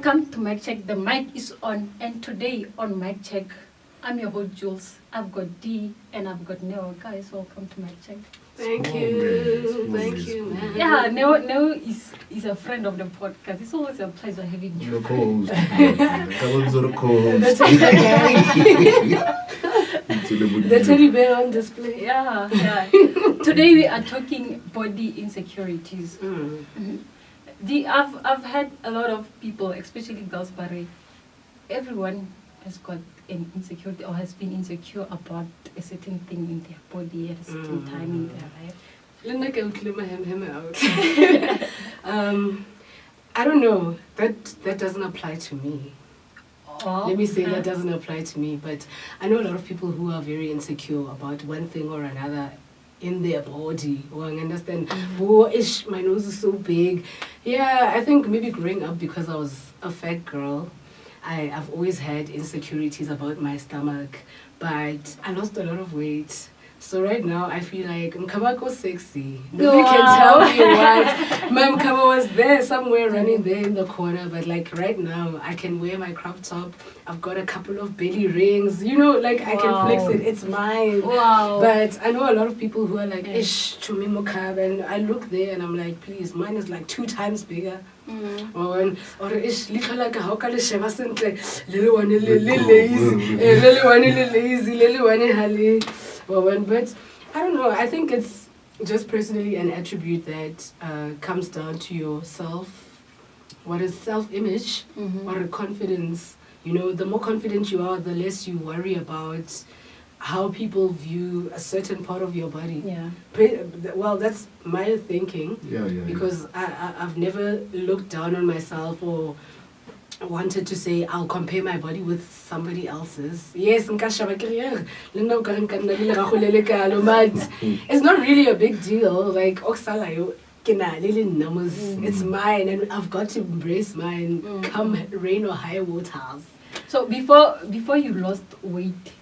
Welcome to Mic Check. The mic is on, and today on Mic Check, I'm your host Jules. I've got D and I've got Neo. Guys, welcome to Mic Check. Thank you, man. Yeah, Neo is a friend of the podcast. It's always a pleasure having you. The co-host. The co-host. The teddy bear on display. Yeah. Today we are talking body insecurities. I've had a lot of people, especially girls, but everyone has got an insecurity or has been insecure about a certain thing in their body at a certain time in their life. I don't know. That doesn't apply to me. Let me say that doesn't apply to me, but I know a lot of people who are very insecure about one thing or another in their body. Or I understand, oh, ish, my nose is so big. Yeah, I think maybe growing up because I was a fat girl, I've always had insecurities about my stomach, but I lost a lot of weight. So right now I feel like Mkabako sexy. Nobody can tell me what. My Mkaba was there somewhere running there in the corner, but like right now I can wear my crop top. I've got a couple of belly rings, like I can flex it. It's mine. Wow. But I know a lot of people who are like, ish, chumi mokab, and I look there and I'm like, please, mine is like 2 times bigger. Or ish, like how can sheva sentle, little one lazy, little one hali. But I don't know. I think it's just personally an attribute that comes down to yourself. What is self-image or confidence? The more confident you are, the less you worry about how people view a certain part of your body. Yeah. Well, that's my thinking. Yeah. Because I've never looked down on myself or wanted to say I'll compare my body with somebody else's. Yes, it's not really a big deal. Like it's mine, and I've got to embrace mine. Come rain or high waters. So before you lost weight,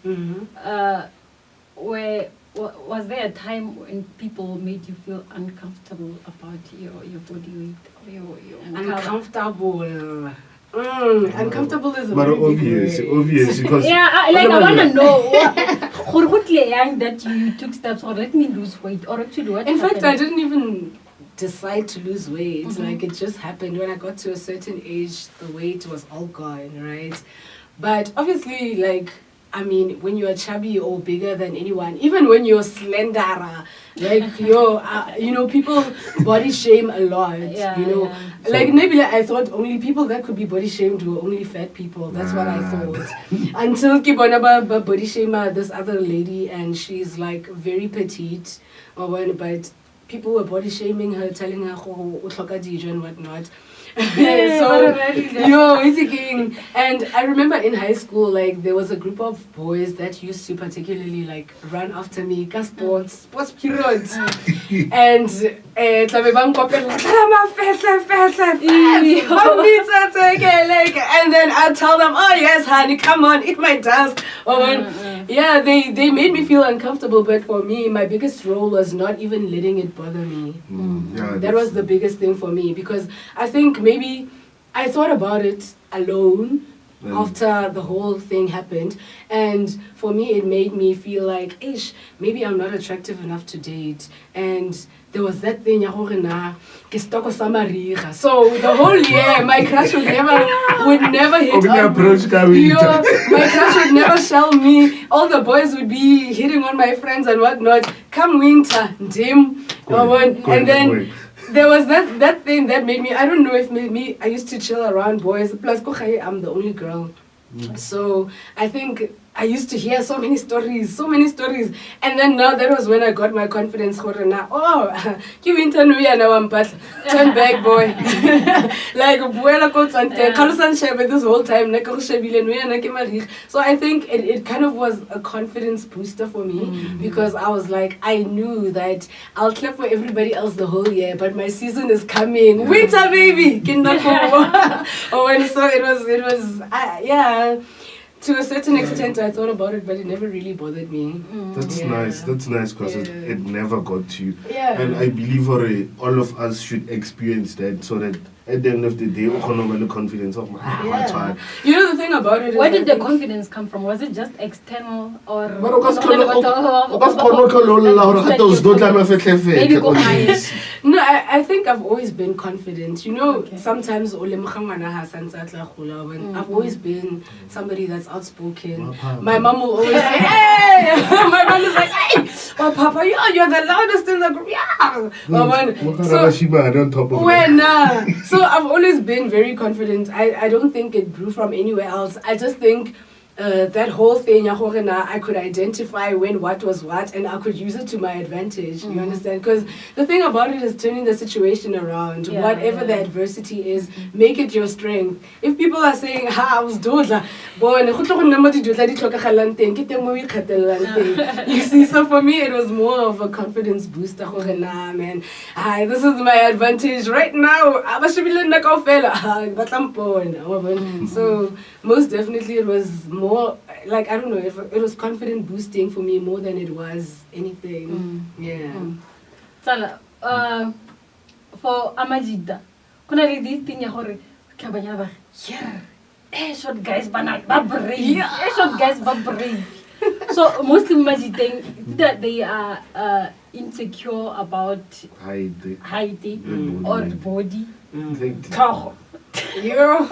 was there a time when people made you feel uncomfortable about your body weight or your uncomfortable? Uncomfortable is a but very obvious because I want to know that you took steps or let me lose weight or actually what in happened? fact I didn't even decide to lose weight. Like it just happened when I got to a certain age. The weight was all gone, right? But obviously, when you're chubby or bigger than anyone, even when you're slender, people body shame a lot. Maybe I thought only people that could be body shamed were only fat people. That's what I thought. Until Kibonaba body shamer, this other lady, and she's like very petite, but people were body shaming her, telling her and whatnot. And I remember in high school, there was a group of boys that used to particularly run after me, sports periods, and and then I'd tell them, oh yes honey, come on, eat my dust. They made me feel uncomfortable, but for me my biggest role was not even letting it bother me. That was the biggest thing for me, because I think maybe I thought about it alone after the whole thing happened, and for me it made me feel like, maybe I'm not attractive enough to date. And there was that thing, so the whole year my crush would never hit on me. My crush would never shell me. All the boys would be hitting on my friends and whatnot. Come winter, dim. And then there was that thing that made me, I don't know if maybe I used to chill around boys. Plus, I'm the only girl. So I think I used to hear so many stories. And then now that was when I got my confidence. Turn back, boy. This whole time. So I think it kind of was a confidence booster for me, because I was like, I knew that I'll clap for everybody else the whole year, but my season is coming. Winter, baby! So it was to a certain extent, I thought about it, but it never really bothered me. That's Yeah. nice. That's nice because Yeah. it never got to you. Yeah. And I believe all of us should experience that so that at the end of the day, we can have the confidence of Yeah. You know, the thing about it is, Where I did the think- confidence come from? Was it just external or? But o ka se kgone go lolla hore gape o se tlo tlameha Maybe go higher. fetlefetle. No, I think I've always been confident. You know, Okay. sometimes o lemoga ngwana ha santse a tla gola, when I've always been somebody that's outspoken. My mom will always say, hey! My mom is like, hey! Oh, Papa, you're the loudest in the group. Yeah! On top of When, that. so I've always been very confident. I don't think it grew from anywhere else. I just think that whole thing, I could identify when what was what, and I could use it to my advantage. You understand? Because the thing about it is turning the situation around. Yeah, Whatever the adversity is, make it your strength. If people are saying, "Ha, I was dodla," you see. So for me, it was more of a confidence booster. Nah, man, hi, this is my advantage right now. So most definitely, it was more like, I don't know, it was confident boosting for me more than it was anything. Yeah. Tsala, for Amajida, kuna le this thing ya gore ke banya ba yeah, short guys ba brave. Short guys ba brave. So mostly Majideng that they are insecure about height or body. Tlhogo. Yeah,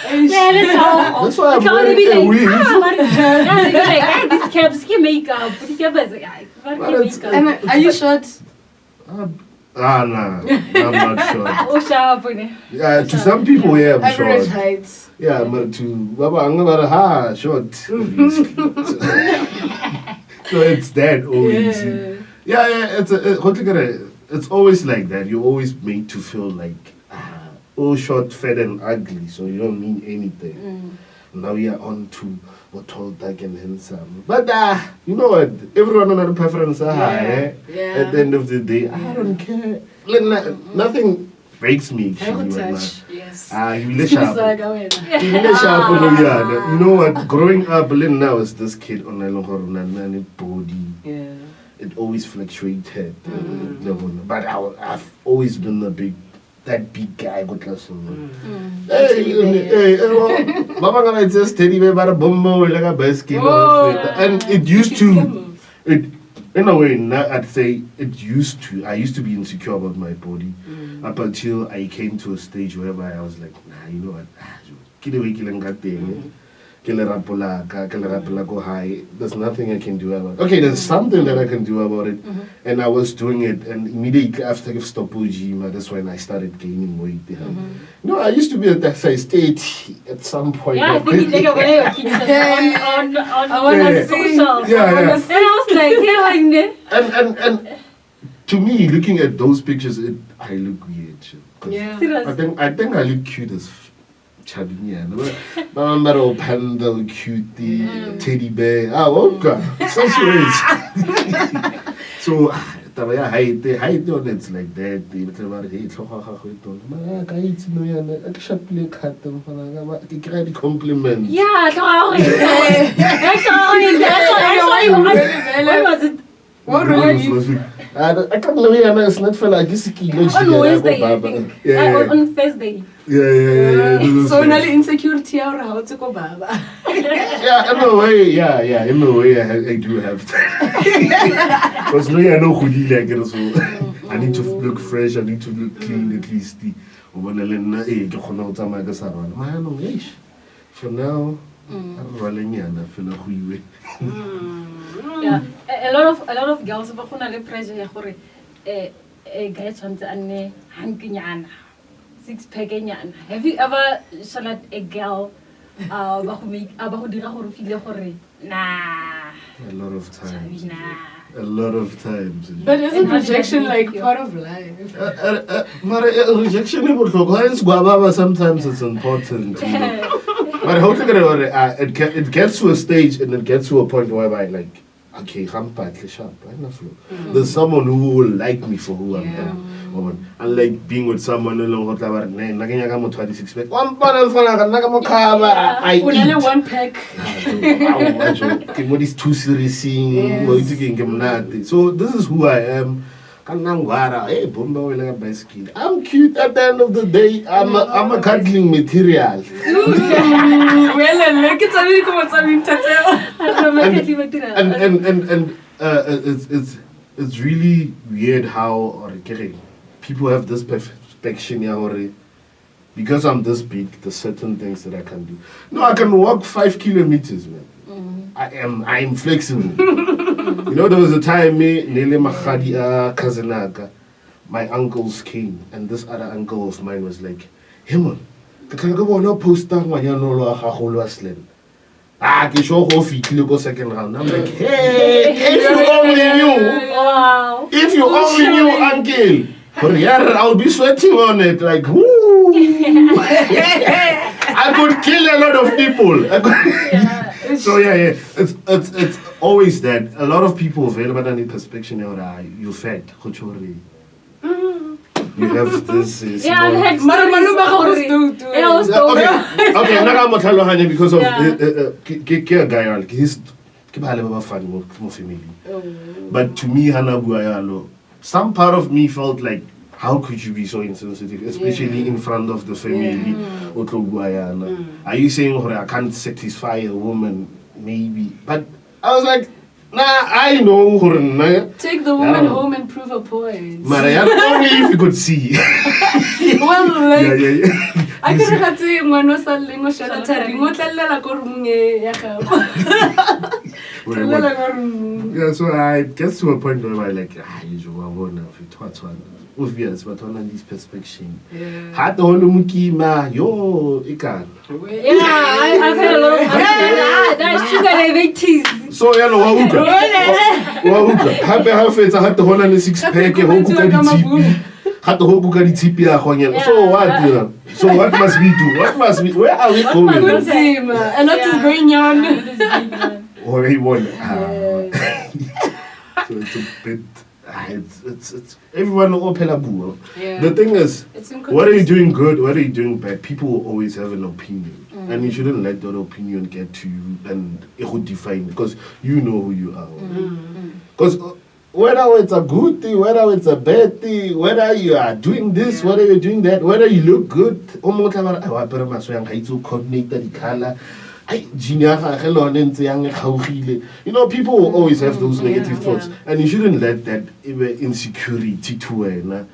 That's why I'm It's wearing be a like, wig. yeah, they be like, hey, this caps, ke makeup, this cap is makeup. And are you short? Nah, I'm not sure. Oh, sharp, ne? Yeah, to some people, yeah, I'm Average short. height. Yeah, but to Baba, I'm about short. So it's that always. Yeah, it's always like that. You're always made to feel like, short, fat, and ugly, so you don't mean anything. Now we are on to what tall, dark, and handsome. But you know what? Everyone has a preference. At the end of the day, I don't care. Nothing breaks me. Touch. Yes. You know what? Growing up, now is this kid on a body. Yeah. It always fluctuated. But I've always been that big guy got listen. Hey, Mama gonna just teddy bear about a bombo like a basketball. And it used to in a way, I'd say it used to. I used to be insecure about my body up until I came to a stage whereby I was like, nah, you know what? There's nothing I can do about it. Okay, there's something that I can do about it. And I was doing it, and immediately after I stopped gym, that's when I started gaining weight. No, I used to be at that size 80 at some point. Yeah, I think you take away your pictures on social. Yeah. And I was like, And to me, looking at those pictures, I look weird. Yeah. Serious. I think I look cute as Mama panda, cutie, teddy bear. Okay. Such ways. So, height on it's like that. They tell about hey, compliment. Yeah, when was it? I can't know. It's not for like this kilo. On Wednesday, I think. On Thursday. Yeah. So now insecurity or how to go baba. Yeah, in a way, I do have that. Because no, I know who you like it, so I need to look fresh, I need to look clean at least. For now, I'm rolling in, I feel like we Yeah, a lot of girls ba gona le pressure ya gore a guy tshwantse a nne hankinyana, six pack nyana. Have you ever shot a girl ba go dira gore feel gore nah? a lot of times. Nah. A lot of times. But isn't rejection like part of life? Rejection is sometimes it's important. You know? But how to get it gets to a stage and it gets to a point whereby like okay, I'm sharp, right? There's someone who will like me for who I am. Unlike being with someone along hot hour, I'm 26 pack. One I only one pack. What is too serious? So this is who I am. Hey, I'm cute at the end of the day. I'm a cuddling material. And it's really weird how people have this perception because I'm this big, there's certain things that I can do. No, I can walk 5 kilometers, man. I am flexible. There was a time my uncles came, and this other uncle of mine was like, hey man, can go on a poster when you know slim. Second round. I'm like, hey, if you only knew. Wow. If you only knew, uncle. But yeah, I'll be sweating on it like, whoo. I could kill a lot of people. So yeah, it's always that. A lot of people available in the perspective you fat, you have this. Yeah, I've had stories. Okay, I'm because of a guy. He's family. But to me, some part of me felt like, how could you be so insensitive, especially in front of the family? Are you saying I can't satisfy a woman? Maybe. But I was like, nah, I know. Take the woman home and prove a point. Maria, only if you could see. Well, like, I could have say, yeah, so I get to a point where I'm like, obvious, but on this perspective. Had the whole mukima, yo, ikan. Yeah, I've had a lot of that sugar diabetes. So, you know, Wahuka. Half it's a had the whole 6-pack, had the whole cookie. So what? So what must we do? Where are we going? And what is going on? Or he won. So it's a bit. It's everyone open up. The thing is, what are you doing good? What are you doing bad? People will always have an opinion, and you shouldn't let that opinion get to you and it would define, because you know who you are. Because whether it's a good thing, whether it's a bad thing, whether you are doing this, whether you're doing that, whether you look good, coordinate the color. People will always have those negative thoughts, and you shouldn't let that insecurity to a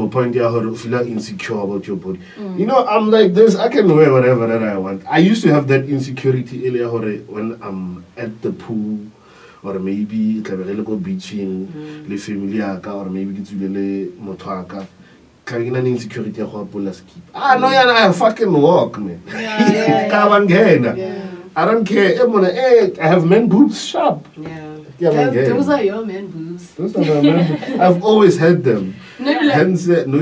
point where you feel insecure about your body. I'm like this, I can wear whatever that I want. I used to have that insecurity earlier when I'm at the pool, or maybe go beaching, le family or maybe le motho an insecurity no, I fucking walk, man. I don't care. I have men boobs sharp. Those are your men boobs. Those are my men boobs. I've always had them. Hence, I'm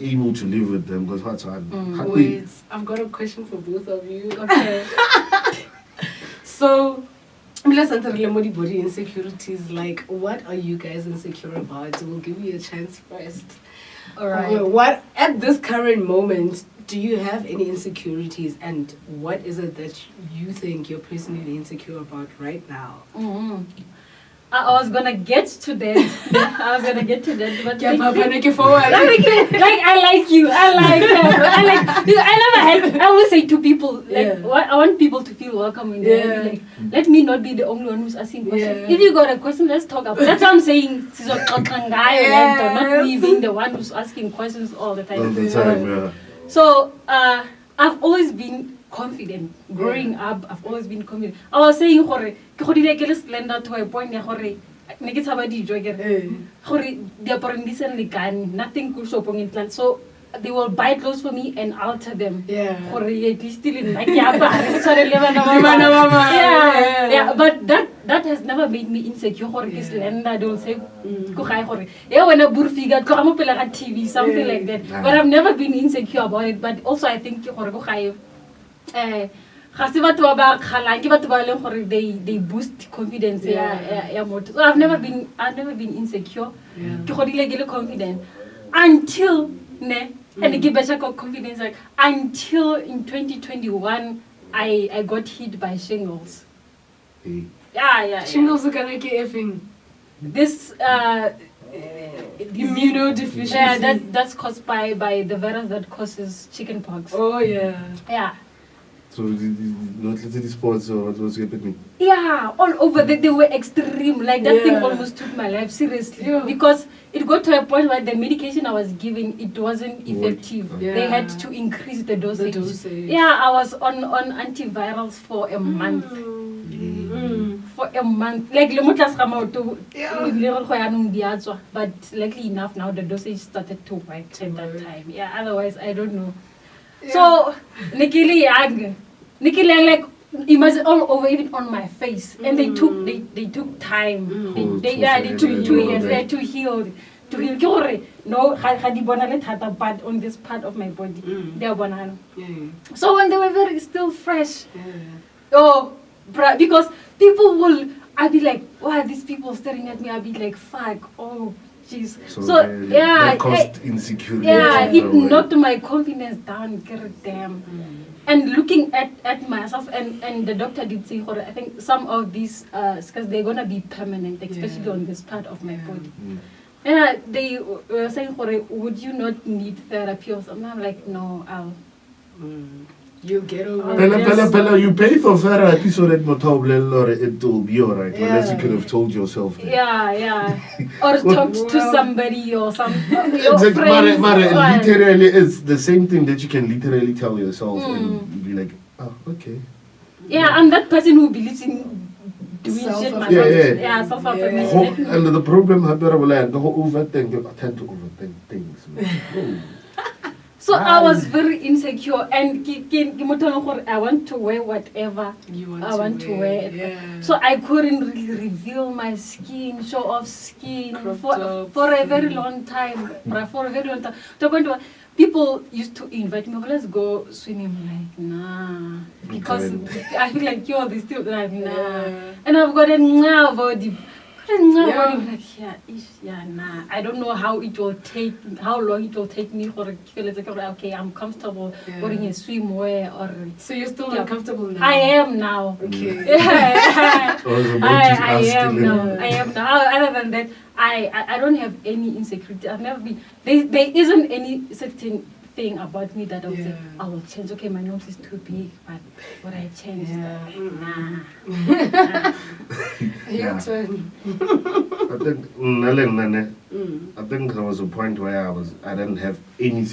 able to live with them because what's hard. Wait, I've got a question for both of you. Okay. So, let's enter the body insecurities. Like, what are you guys insecure about? We'll give you a chance first. All right. What at this current moment do you have any insecurities, and what is it that you think you're personally insecure about right now? I was gonna get to that. But I like you. I always say to people, I want people to feel welcome in there. Like, let me not be the only one who's asking questions. If you got a question, let's talk about it. That's what I'm saying. Not me being the one who's asking questions all the time. So I've always been confident. Growing up, I've always been confident. I was saying, ke slender to a point nothing could show in. So they will buy clothes for me and alter them. But that has never made me insecure. Slender, they'll say, when a bull figure, come up like a TV, something like that. But I've never been insecure about it. But also, I think ga se batho ba ba kgalang ke batho ba leng gore they boost confidence ya motho. So I've never been insecure. Ke godile ke le confident until ne and ke betcha confidence like until in 2021 I got hit by shingles. Yeah. Shingles are gonna get effing. This immunodeficiency. Yeah, that's caused by the virus that causes chickenpox. Oh yeah. Yeah. So not let's sports or what was happening? Yeah, all over. They were extreme. Like that thing almost took my life seriously because it got to a point where the medication I was given it wasn't effective. They had to increase the dosage. Yeah, I was on antivirals for a month. For a month. Like but luckily enough now the dosage started to work at that time. Yeah, otherwise I don't know. So Nikki young. Like imagine all over, even on my face, and they took time. They took 2 years to heal. No, but on this part of my body, they are banana. So when they were very still fresh, because people will, I'd be like, wow, these people staring at me. I'd be like, fuck, oh. Jeez. So that caused insecurity. Yeah, it knocked my confidence down. Damn. And looking at myself, and the doctor did say, I think some of these scars, they're gonna be permanent, especially on this part of my body. And they were saying, would you not need therapy or something? I'm like, no, I'll. You get over Bella, you pay for therapy so that it will be alright. Unless you could have told yourself that. Yeah. Or talked to somebody or some friends. Literally, it's the same thing that you can literally tell yourself and be like, oh, okay. Yeah, I'm that person who believes in doing shit myself. Yeah, self-affirmation. And the problem, I tend to overthink things. So I was very insecure and I want to wear whatever I want to wear. Yeah. So I couldn't really reveal my skin, show off skin for a very long time. To the point where people used to invite me, let's go swimming. I'm like, nah. Because I feel like, they still like, nah. And I've got a body. Like, nah. I don't know how long it will take me for okay, I'm comfortable wearing a swimwear or. So you're still uncomfortable now? I am now. Okay. I am now. Other than that, I don't have any insecurity. I've never been. There isn't any certain thing about me that I will say, I will change. Okay, my nose is too big, but would I change? Nah. Your turn. I think there was a point where I didn't have any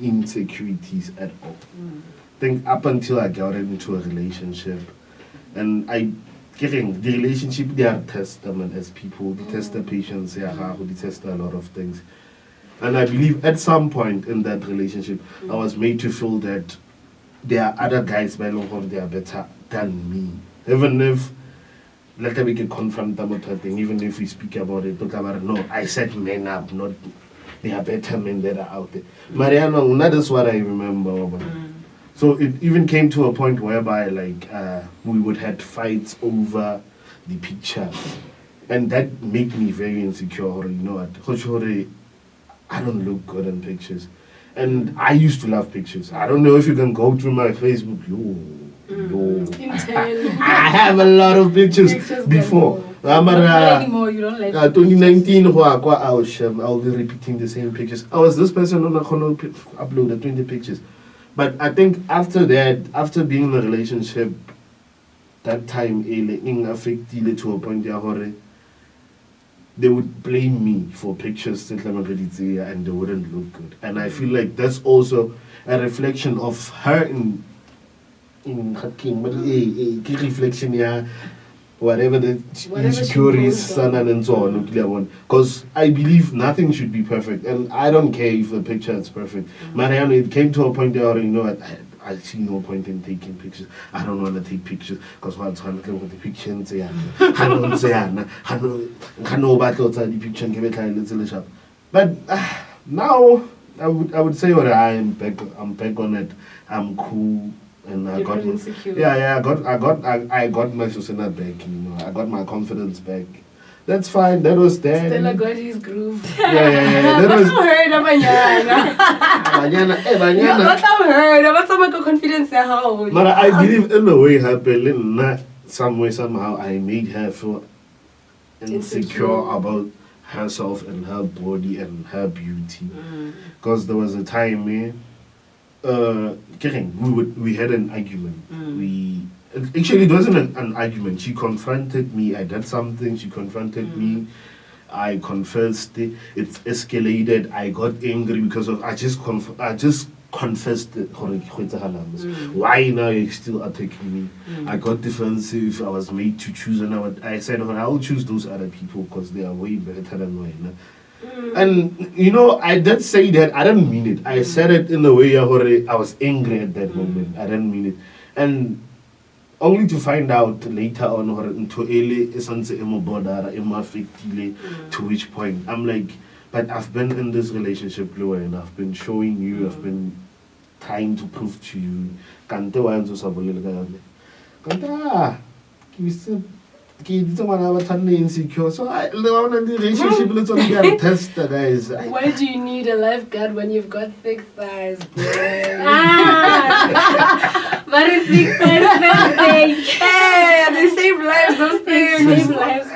insecurities at all. I think up until I got into a relationship, and the relationship, they are testament as people, they test the patience, they test a lot of things. And I believe at some point in that relationship, I was made to feel that there are other guys by law they are better than me. Even if later we can confront them with that thing, even if we speak about it, talk about it. No, I set men up, not there are better men that are out there. Mariano, that is what I remember. So it even came to a point whereby we would have fights over the pictures. And that made me very insecure, you know what? I don't look good in pictures. And I used to love pictures. I don't know if you can go through my Facebook. I have a lot of pictures before. Anymore, you don't like 2019, I'll be repeating the same pictures. I was this person on uploaded 20 pictures. But I think after that, after being in a relationship, that time affected to a point where they would blame me for pictures and they wouldn't look good. And I feel like that's also a reflection of her in reflection, whatever the insecurities and so on. Because I believe nothing should be perfect. And I don't care if the picture is perfect. Mariano, it came to a point where, I see no point in taking pictures. I don't want to take pictures because what's happening with the pictures? I don't say, I know about the picture and give it a little shop. But now I would say, I'm back on it. I'm cool. and I You're got not insecure. I got my Susana back. I got my confidence back. That's fine. That was that. Stella got his groove. Yeah. That was. Heard abanyana. Banyana. What I've heard about some confidence how. But I believe in the way happened, not some way somehow I made her feel insecure about herself and her body and her beauty. Because there was a time, we had an argument. Actually, it wasn't an argument. She confronted me. I did something. She confronted me. I confessed it. It's escalated. I got angry because of I just confessed it. Why now you're still attacking me? I got defensive. I was made to choose, and I said, I'll choose those other people because they are way better than mine. And I did say that. I didn't mean it. I said it in the way I was angry at that moment. I didn't mean it, and only to find out later on to which point I'm like, but I've been in this relationship, Lou, and I've been showing you, I've been trying to prove to you. Insecure. So the relationship let's only get a test, guys. Why do you need a lifeguard when you've got thick thighs, boy? Very thick thighs, very thick. Hey, they save lives, those things. Save lives.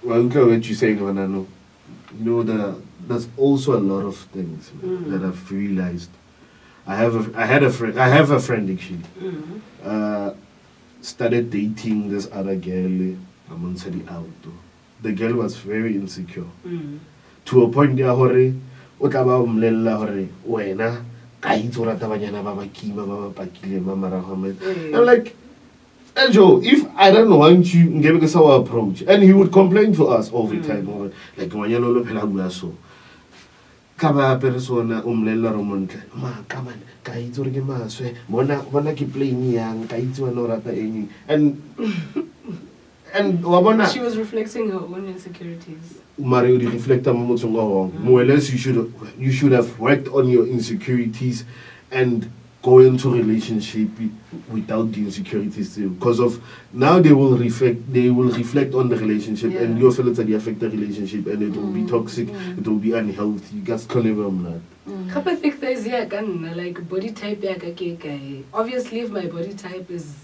What you saying, Manano? There's also a lot of things that I've realized. I have a friend actually. Started dating this other girl. The girl was very insecure. To a point there, I'm like, Joe, if I don't want you, give us our approach. And he would complain to us all the time. Like, Kaba persona romontle ma come on ka itse ke maswe bona ke playing yang ka itse wena o rata eng and wa bona she was reflecting her own insecurities. Mario di reflecta mo motsong go more or less you should have worked on your insecurities and go into relationship without the insecurities too, because of now they will reflect on the relationship and your feelings that affect the relationship and it will be toxic, it will be unhealthy. You guys can't live on that. Couple thick thighs, like body type, obviously if my body type is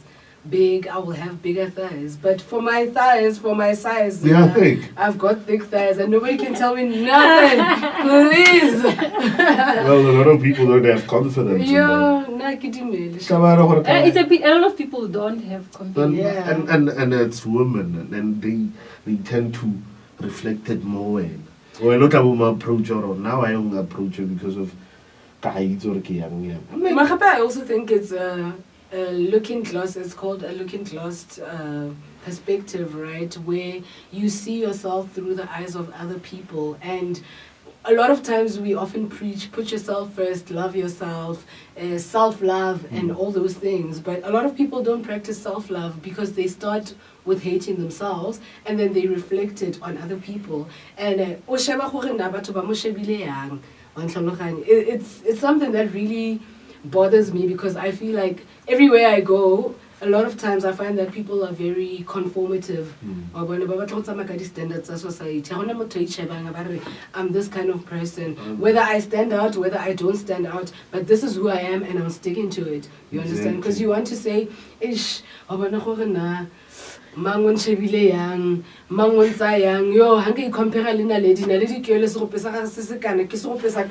big, I will have bigger thighs. But for my thighs, for my size, I've got thick thighs and nobody can tell me nothing. Please. Well, a lot of people don't have confidence. Yeah, in that. It's a lot of people don't have confidence. And it's women, and they tend to reflect it more. Well, look at my approach or now I don't approach her because of I also think it's looking glass. It's called a looking glass perspective, right? Where you see yourself through the eyes of other people. And a lot of times we often preach, put yourself first, love yourself, self-love and all those things. But a lot of people don't practice self-love because they start with hating themselves and then they reflect it on other people. And it's something that really bothers me because I feel like everywhere I go, a lot of times I find that people are very conformative. I'm this kind of person. Whether I stand out, whether I don't stand out, but this is who I am and I'm sticking to it. You understand? Because you want to say, ish, Mangon Chebile yang, Mangon Sayang, yo, Hanky compare Lina Lady, Nality Cureless Opesa, Sisicana, Kisopesa,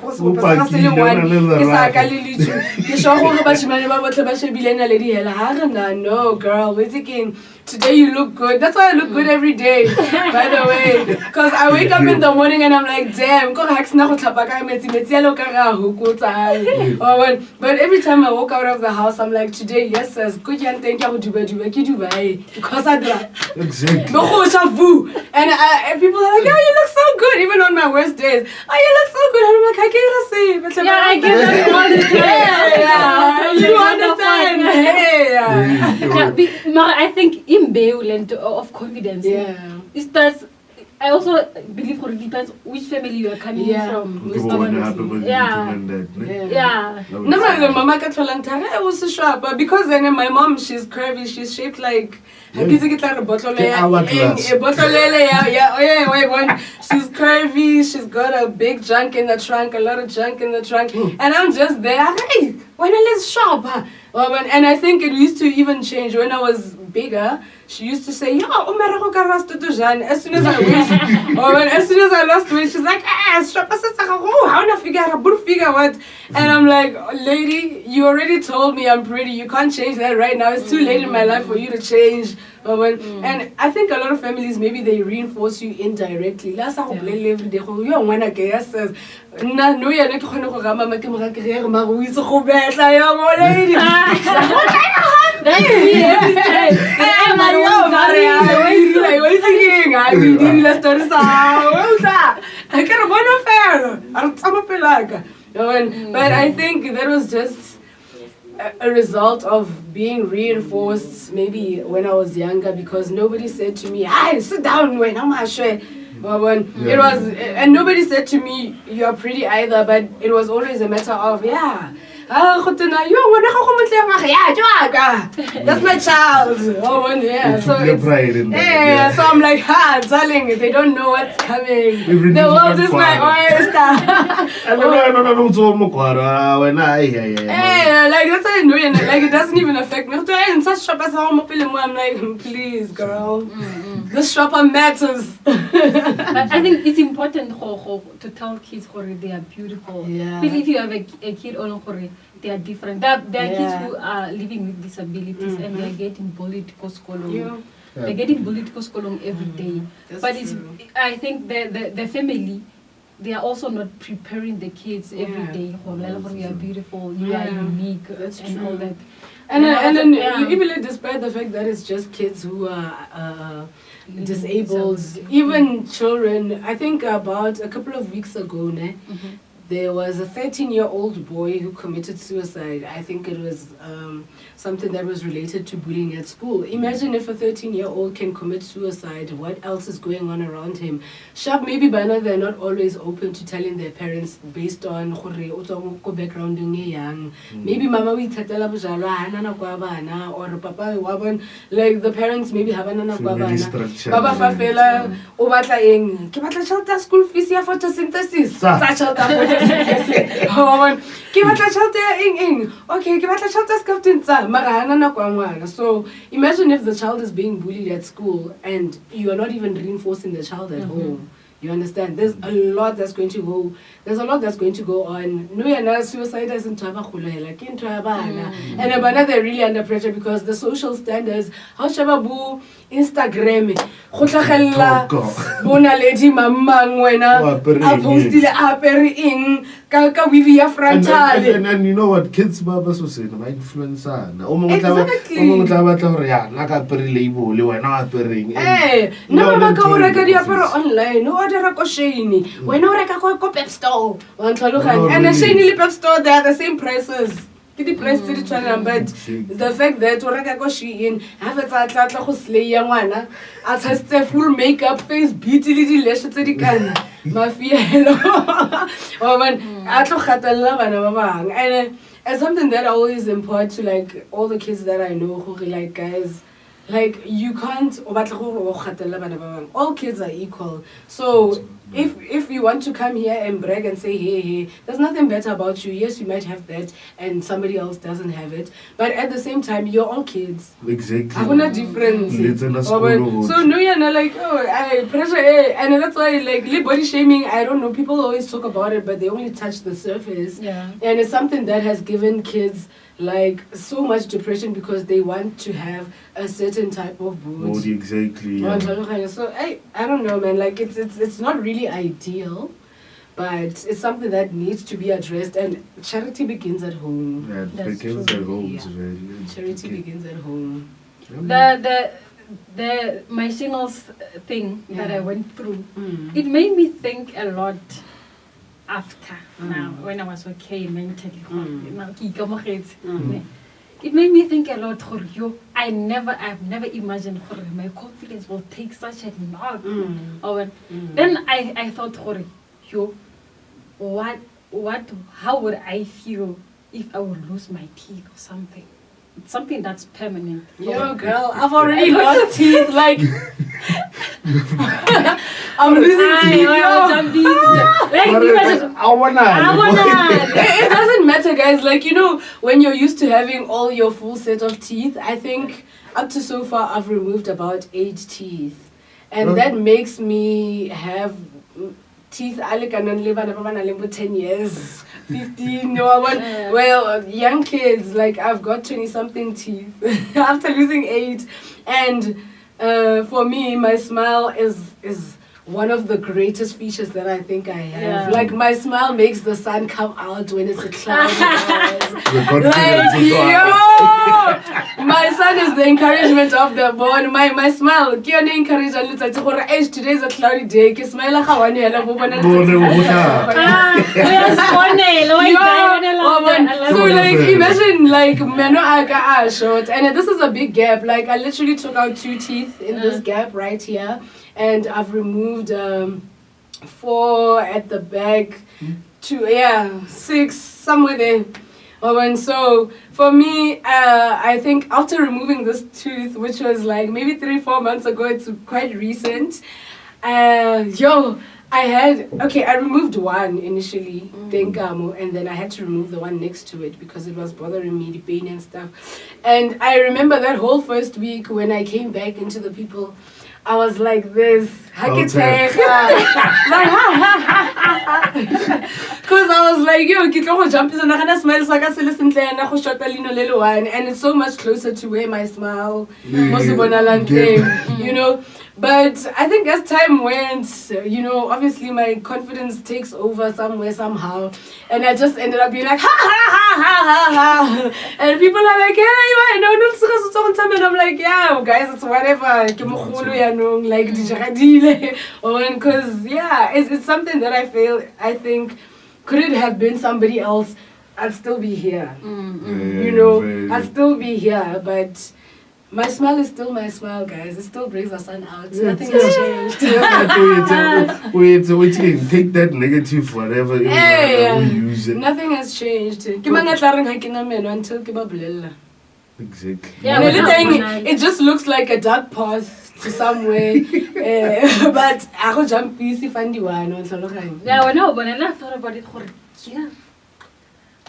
Lady Hella. No, girl, we're taking. Today you look good. That's why I look good every day, by the way. Because I wake up in the morning and I'm like, damn, but every time I walk out of the house, I'm like, today, yes, sis, good and thank you, Dubai, because I do. Exactly. And people are like, oh, you look so good, even on my worst days. Oh, you look so good. And I'm like, I can't see. But yeah, I get that all the time. You understand? I think in Beul of confidence, it starts I also believe it depends which family you are coming from. Yeah. No, mama ka tholang thare e o se shapa because then my mom, she's curvy, she's shaped like she's curvy, she's got a big junk in the trunk, a lot of junk in the trunk, and I'm just there. Hey, when I let's shop. And I think it used to even change when I was bigger. She used to say, "Yo, as soon as I weight, as soon as I lost weight, she's like, shop how na figure what?" And I'm like, "Lady, you already told me I'm pretty. You can't change that right now. It's too late in my life for you to change." And I think a lot of families, maybe they reinforce you indirectly. Last time every day, you when I guess says, "Na no ya ne ke khone go rama ke mo ga ke re ma go itse go betla yo mo lady." That's me every time. But I think that was just a result of being reinforced maybe when I was younger, because nobody said to me, "Hey, sit down when I'm sure." It was, and nobody said to me, "You're pretty" either, but it was always a matter of, that's my child. So it's, so I'm like, darling, they don't know what's coming. The world is my oyster. Like that's how I know, like it doesn't even affect me. I'm like, please, girl, this shopper matters. But I think it's important to tell kids they are beautiful. Yeah. But if you have a kid they are different. There are kids who are living with disabilities and they are getting bullied because they're getting bullied because every day. That's but true. I think the family, they are also not preparing the kids every day. You are beautiful, you are unique, That's and true. all that. And then even despite the fact that it's just kids who are disabled, even children. I think about a couple of weeks ago, there was a 13-year-old boy who committed suicide. I think it was something that was related to bullying at school. Imagine if a 13-year-old can commit suicide, what else is going on around him? Sharp, maybe by now they're not always open to telling their parents based on background. Maybe mama we or papa like the parents maybe have an Baba Fafela, Obatla school fees for photosynthesis. So imagine if the child is being bullied at school and you are not even reinforcing the child at home. You understand? There's a lot that's going to go. There's a lot that's going to go on. No, suicide isn't like and abana they're really under pressure because the social standards. How shababu Instagram. Bona lady mamang wena. Apostile apering. Kaka wivia frontale. And you know what? Kids baba so say my influencer. Hey, no mama ka ora ka diaparo online. No order ko Shane. When ora ka ko Pep Store. And the Shane le Pep Store, they are the same prices. The price to the but the fact that ora ka ko Shein have a tla go slay ngwana a tshetse full makeup face beauty le di lashes tse di kana mafielo man a tlo khatalla bana ba bang. And it's something that I always impart to like all the kids that I know who like guys. Like you can't all kids are equal. So if you want to come here and brag and say hey, there's nothing better about you. Yes, you might have that and somebody else doesn't have it. But at the same time, you're all kids. Exactly. Hakuna difference. So no, you're not like I pressure and that's why like body shaming, I don't know, people always talk about it but they only touch the surface. Yeah. And it's something that has given kids like so much depression because they want to have a certain type of body. Exactly. Yeah. So I don't know, man. Like it's not really ideal, but it's something that needs to be addressed. And charity begins at home. Yeah, it begins at home. Yeah. Charity begins at home. The my singles thing that I went through, it made me think a lot. After now, when I was okay mentally, it made me think a lot. I've never imagined my confidence will take such a knock. Then I thought, how would I feel if I would lose my teeth or something? It's something that's permanent. Yo, girl, I've already lost teeth. Like, I'm losing teeth. It doesn't matter, guys. Like, when you're used to having all your full set of teeth, I think up to so far I've removed about 8 teeth. And that makes me have teeth I can only live 10 years, 15. Well, young kids, like I've got 20 something teeth after losing 8. And for me, my smile is one of the greatest features that I think I have. Yeah. Like my smile makes the sun come out when it's a cloudy day. My son is the encouragement of the born. My smile, today's a cloudy day. Smile so like imagine like short, and this is a big gap. Like I literally took out 2 teeth in this gap right here, and I've removed 4 at the back, 6 somewhere there. And so for me, I think after removing this tooth, which was like maybe 3-4 months ago, it's quite recent. I removed one initially, and then I had to remove the one next to it because it was bothering me, the pain and stuff. And I remember that whole first week when I came back into the people, I was like this. Because I was like, yo, ke tlo go jump is na smile sa ka se le sentle na go shota lino le one, and it's so much closer to where my smile was bonalang thing, But I think as time went, obviously my confidence takes over somewhere, somehow. And I just ended up being like, ha, ha, ha, ha, ha, ha. And people are like, hey, why? No, and I'm like, yeah, guys, it's whatever. Like, because, it's something that I think, could it have been somebody else, I'd still be here. I'd still be here, but my smile is still my smile, guys. It still brings the sun out. Nothing has changed. Wait, take that negative whatever we use it. Nothing has changed. Exactly. Yeah, it just looks like a dark path to somewhere. But I go jump easy find one. Yeah, when I thought about it,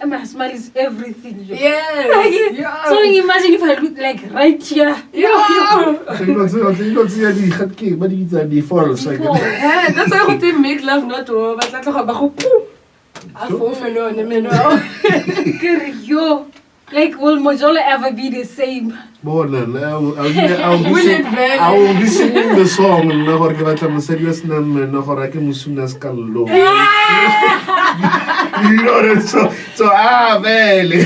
my smile is everything. Yes. So imagine if I look like right here. That's why I would make love not war, but like, will Mojola ever be the same? I will be singing the song and never give it a serious name and never like Musuna's Kallo. So Valley.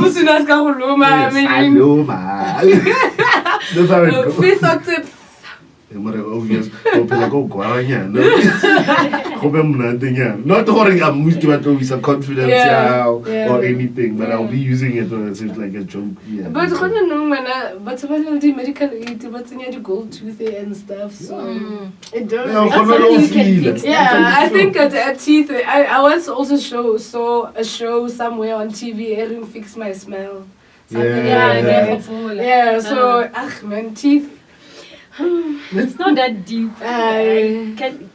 Musuna's Kallo, That's how it goes. Fifth octave. Obvious, not worrying I'm with a confidence or anything, but I'll be using it as if like a joke. But the medical aid, what's in your gold tooth and stuff, so it don't. I think at teeth, I once also saw a show somewhere on TV, Erin Fix My Smile. So teeth. It's not that deep.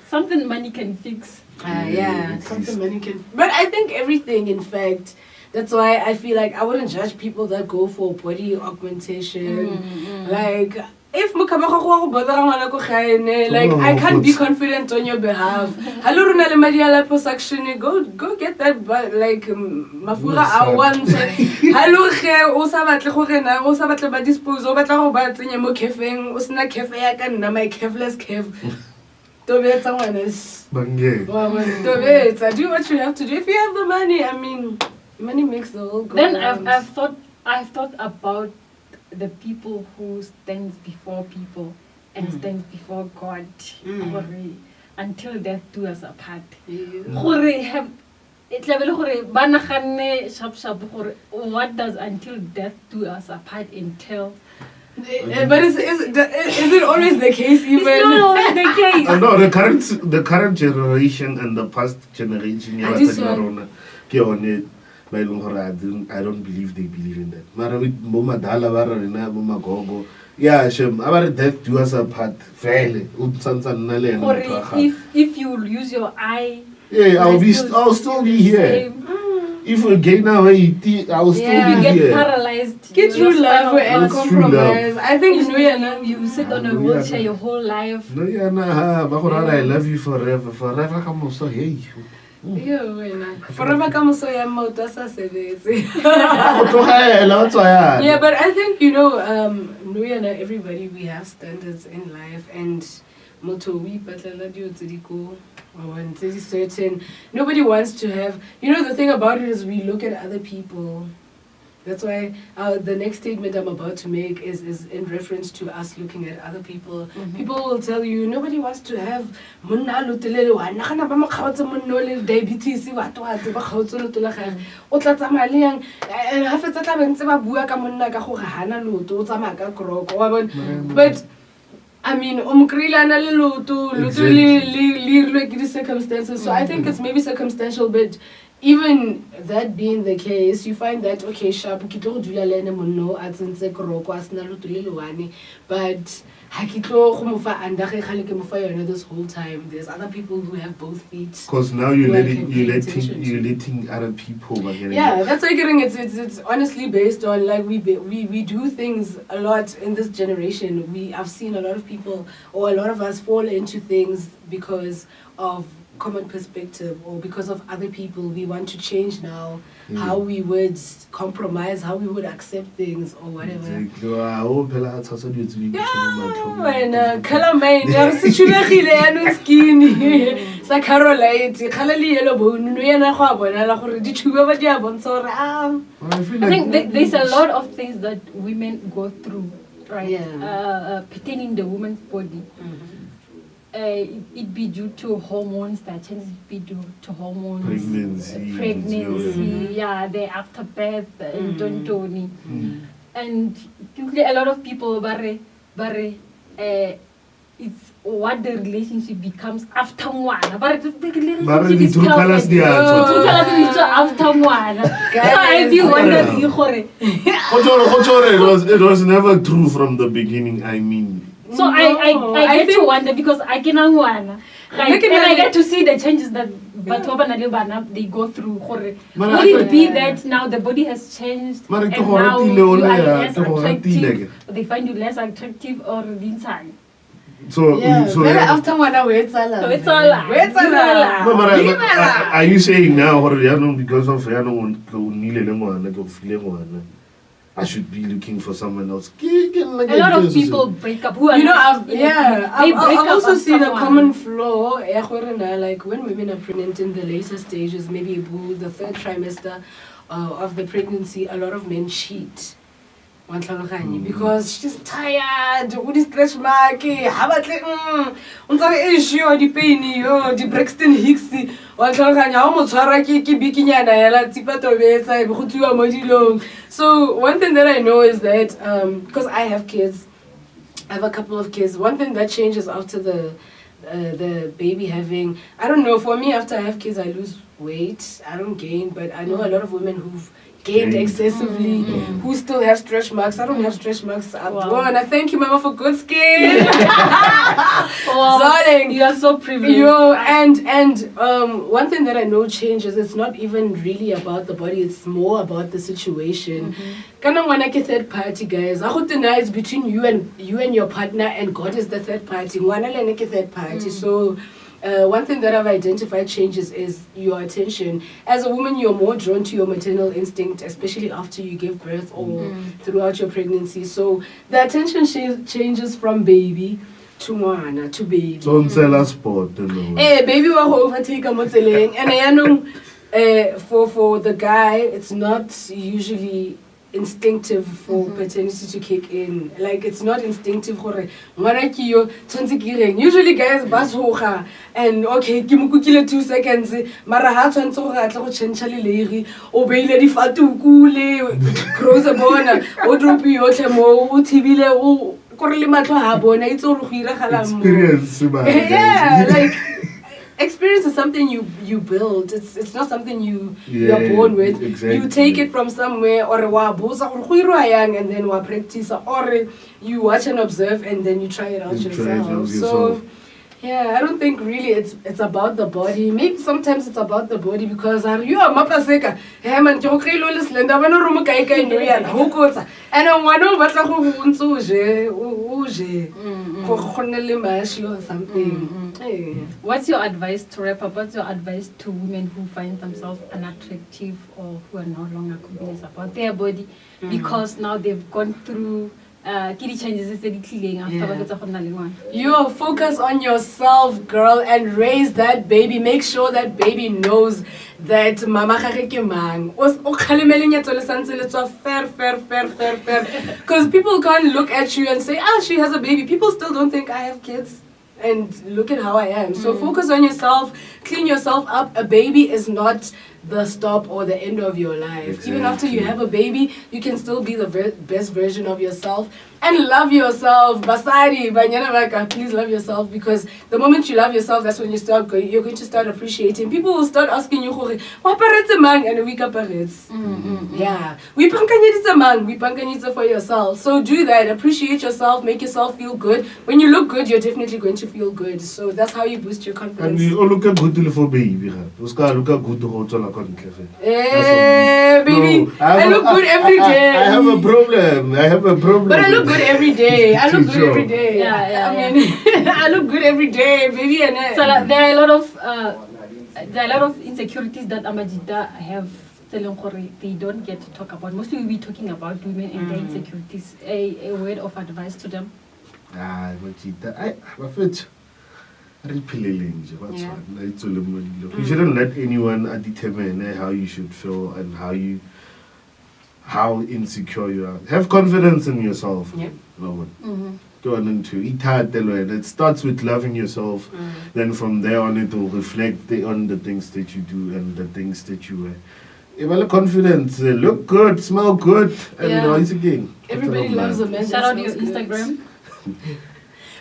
Something money can fix. Something money can. But I think everything, in fact. That's why I feel like I wouldn't judge people that go for body augmentation. Like, if like I can't be confident on your behalf. Hello, go get that, like mafura I want. Hello, dispose mo cafe ya ka nna my cafeless cave. Do what you have to do. If you have the money, I mean, money makes the whole go. Then I've thought about the people who stands before people and stands before God until death do us apart. It level gore ba naganne sharp gore what does until death do us apart entail. But is it always the case even? It's not always the case. No, the current generation and the past generation, I just I don't believe they believe in that. Mara with Mama Dala Barana, Mama Gogo. Yeah, Shem, our death do us apart. Fairly. Or if you use your eye. Yeah, I'll still be here. If we gain our weight, I'll still You be get here. paralyzed. Get through life and That's true compromise. I think you sit on a wheelchair your whole life. No, yeah, nah, I love you forever. Forever, come so hey. Forever comes so yeah, Yeah, but I think everybody we have standards in life and motto we certain. Nobody wants to have. The thing about it is we look at other people. That's why the next statement I'm about to make is in reference to us looking at other people. Mm-hmm. People will tell you nobody wants to have diabetes but I mean, circumstances. So I think it's maybe circumstantial, but even that being the case, you find that okay, sharp, but this whole time. There's other people who have both feet. Because now you're letting other people. Yeah, that's why it's honestly based on like we do things a lot in this generation. I've seen a lot of people or a lot of us fall into things because of common perspective or because of other people. We want to change now how we would compromise, how we would accept things or whatever. I think there's a lot of things that women go through, right? Pertaining the woman's body. It be due to hormones that changes, be due to hormones, pregnancy, the afterbirth, and tontoni. And usually a lot of people it's what the relationship becomes after one. But the relationship is after one. So I do wonder, it was never true from the beginning, I mean. So I get to wonder because I can and I get to see the changes that they go through. Would it be that now the body has changed and now you are less attractive, they find you less attractive or inside? So after one hour, are you saying now because of I should be looking for someone else? A lot of people break up. I've also seen a common flaw. Like when women are pregnant in the later stages, maybe the third trimester of the pregnancy, a lot of men cheat. Because she's tired, with the stretch mark, the pain, the Braxton Hicks, so one thing that I know is that because I have kids, I have a couple of kids. One thing that changes after the baby having, I don't know, for me after I have kids I lose weight, I don't gain, but I know a lot of women who've gained excessively, who still have stretch marks. I don't have stretch marks. And I thank you, Mama, for good skin. Darling, you are so privileged. And one thing that I know changes, it's not even really about the body, it's more about the situation. Third party, guys. I would deny it's between you and your partner, and God is the third party. Third party. So one thing that I've identified changes is your attention. As a woman, you're more drawn to your maternal instinct, especially after you give birth or throughout your pregnancy. So the attention changes from baby to mwana, to baby. Don't sell us sport, baby will overtake a moteling. And I know for the guy, it's not usually instinctive for paternity to kick in. Like, it's not instinctive. Usually guys bas hoga and okay ke mo kukile 2 seconds mara ha tshwantse go atla go change le leri o beile di fatuku le cross bona o dropi yotlhe mo o thibile o gore le matlo ha bona itse go iragala mo experience yeah, like experience is something you build. It's not something you're born with. Exactly. You take it from somewhere, or wa bosa go irwa yang, and then wa practice, or you watch and observe and then you try it out yourself. So yeah, I don't think really it's about the body. Maybe sometimes it's about the body because you are mapaseka. Hey man, jo khilo le slenda bana romo kai kai no ya ho kotsa. And ngwana o batla go ntse je o je go khonne le mashi or something. What's your advice to wrap up? What's your advice to women who find themselves unattractive or who are no longer convinced about their body because now they've gone through changes you focus on yourself, girl, and raise that baby. Make sure that baby knows that mama gage ke mang. O khalemele nyatso le santse le tswa fair. Because people can't look at you and say, "Ah, she has a baby." People still don't think I have kids. And look at how I am. So focus on yourself, clean yourself up. A baby is not the stop or the end of your life. Exactly. Even after you have a baby, you can still be the best version of yourself and love yourself. Basari, banyana vaka, please love yourself, because the moment you love yourself, that's when you're going to start appreciating. People will start asking you, "What parents a man?" And we parents. Yeah, we pankanyitsa man, we pankanyitsa for yourself. So do that. Appreciate yourself. Make yourself feel good. When you look good, you're definitely going to feel good. So that's how you boost your confidence. And you look good for baby. You look good to baby, I look good every day. I have a problem. But I look good every day. I look good every day. Yeah. I mean, I look good every day, baby. And so there are a lot of insecurities that Amajita have. They don't get to talk about. Mostly we be talking about women and their insecurities. A word of advice to them. You shouldn't let anyone determine how you should feel and how insecure you are. Have confidence in yourself. Yeah. Go on into it starts with loving yourself. Then from there on it will reflect on the things that you do and the things that you wear. Confidence, look good, smell good, and it's again. Everybody loves a man. Shout out your Instagram.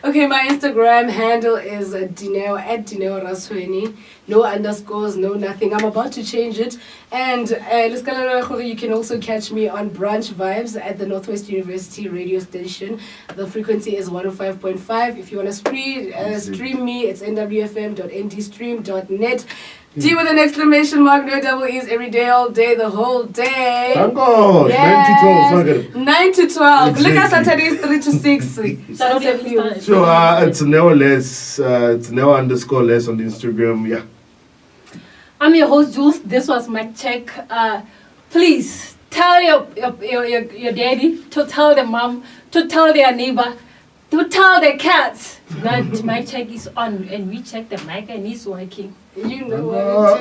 Okay, my Instagram handle is Dineo at Dineo Rasweni. No underscores, no nothing. I'm about to change it. And you can also catch me on Branch Vibes at the Northwest University radio station. The frequency is 105.5. If you want to stream me, it's nwfm.ndstream.net. T with an exclamation mark, no double E's, every day, all day, the whole day. Thank God. Yes. 9 to 12. Exactly. Look at Saturdays 3 to 6. So it's never less. It's never underscore less on Instagram. Yeah. I'm your host, Jules. This was my check. Please tell your daddy, to tell the mom, to tell their neighbor, to tell the cats that my check is on, and we check the mic and it's working. You know what?